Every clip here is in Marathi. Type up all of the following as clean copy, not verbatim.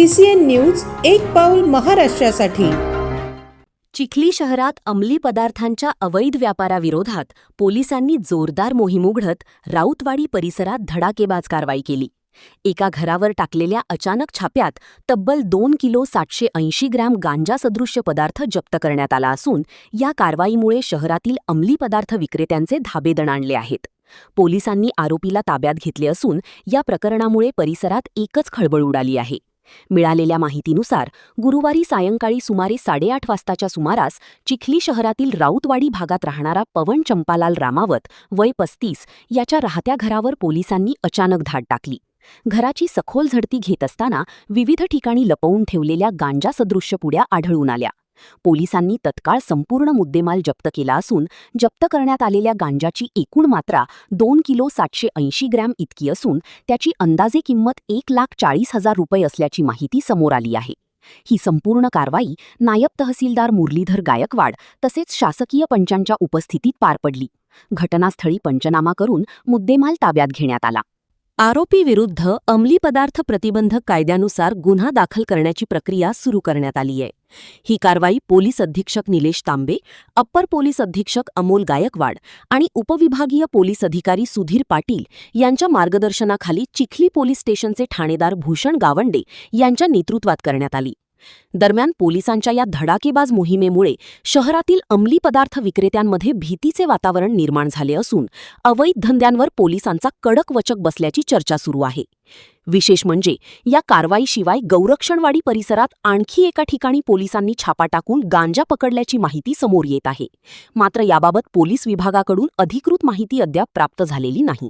CCN न्यूज एक पाऊल महाराष्ट्रासाठी। चिखली शहरात अंमली पदार्थांच्या अवैध व्यापाराविरोधात पोलिसांनी जोरदार मोहीम उघडत राऊतवाडी परिसरात धडाकेबाज कारवाई केली। एका घरावर टाकलेल्या अचानक छाप्यात तब्बल 2 किलो 780 ग्रॅम गांजा सदृश्य पदार्थ जप्त करण्यात आला असून या कारवाईमुळे शहरातील अंमली पदार्थ विक्रेत्यांचे धाबे दणाणले आहेत। पोलिसांनी आरोपीला ताब्यात घेतले असून या प्रकरणामुळे परिसरात एकच खळबळ उडाली आहे। मिळालेल्या माहितीनुसार गुरुवारी सायंकाळी सुमारे 8:30 वाजताच्या सुमारास चिखली शहरातील राऊतवाडी भागात राहणारा पवन चंपालाल रामावत वय 35 याच्या राहत्या घरावर पोलिसांनी अचानक धाड टाकली। घराची सखोल झडती घेत असताना विविध ठिकाणी लपवून ठेवलेल्या गांजा सदृश्य पुड्या आढळून आल्या। पोलिसांनी तत्काळ संपूर्ण मुद्देमाल जप्त केला असून जप्त करण्यात आलेल्या गांजाची एकूण मात्रा 2 किलो 780 ग्रॅम इतकी असून त्याची अंदाजे किंमत 1,40,000 रुपये असल्याची माहिती समोर आली आहे। ही संपूर्ण कारवाई नायब तहसीलदार मुरलीधर गायकवाड तसेच शासकीय पंचांच्या उपस्थितीत पार पडली। घटनास्थळी पंचनामा करून मुद्देमाल ताब्यात घेण्यात आला। आरोपी विरुद्ध अंमली पदार्थ प्रतिबंधक कायद्यानुसार गुन्हा दाखल करण्याची प्रक्रिया सुरू करण्यात आली आहे। ही कारवाई पोलीस अधीक्षक निलेश तांबे, अप्पर पोलीस अधीक्षक अमोल गायकवाड आणि उपविभागीय पोलीस अधिकारी सुधीर पाटील यांच्या मार्गदर्शनाखाली चिखली पोलीस स्टेशनचे ठाणेदार भूषण गावंडे यांच्या नेतृत्वात करण्यात आली। दरम्यान पोलिसांच्या या धडाकेबाज मोहिमेमुळे शहरातील अंमली पदार्थ विक्रेत्यांमध्ये भीतीचे वातावरण निर्माण झाले असून अवैध धंद्यांवर पोलिसांचा कडक वचक बसल्याची चर्चा सुरू आहे। विशेष म्हणजे या कारवाईशिवाय गौरक्षणवाडी परिसरात आणखी एका ठिकाणी पोलिसांनी छापा टाकून गांजा पकडल्याची माहिती समोर येत आहे। मात्र याबाबत पोलीस विभागाकडून अधिकृत माहिती अद्याप प्राप्त झालेली नाही।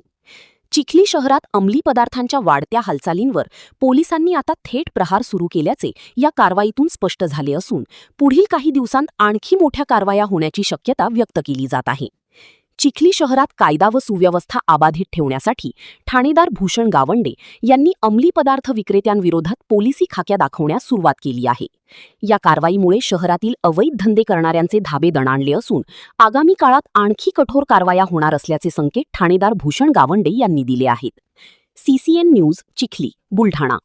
चिखली शहरात अंमली पदार्थांच्या वाढत्या हालचालींवर पोलिसांनी आता थेट प्रहार सुरू केल्याचे या कारवाईतून स्पष्ट झाले असून पुढील काही दिवसांत आणखी मोठ्या कारवाया होण्याची शक्यता व्यक्त केली जात आहे। चिखली शहरात कायदा व सुव्यवस्था अबाधित ठेवण्यासाठी ठाणेदार भूषण गावंडे यांनी अंमली पदार्थ विक्रेत्यांविरोधात पोलिसी खाक्या दाखवण्यास सुरुवात केली आहे। या कारवाईमुळे शहरातील अवैध धंदे करणाऱ्यांचे धाबे दणाणले असून आगामी काळात आणखी कठोर कारवाया होणार असल्याचे संकेत ठाणेदार भूषण गावंडे यांनी दिले आहेत। CCN news Chikhli, Buldhana.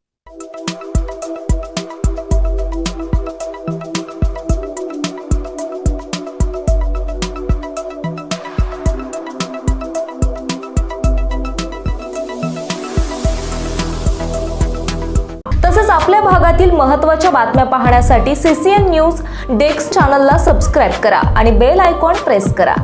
तसेच आपल्या भागातील महत्त्वाच्या बातम्या पाहण्यासाठी CCN न्यूज डेस्क चॅनलला सबस्क्राइब करा आणि बेल आयकॉन प्रेस करा।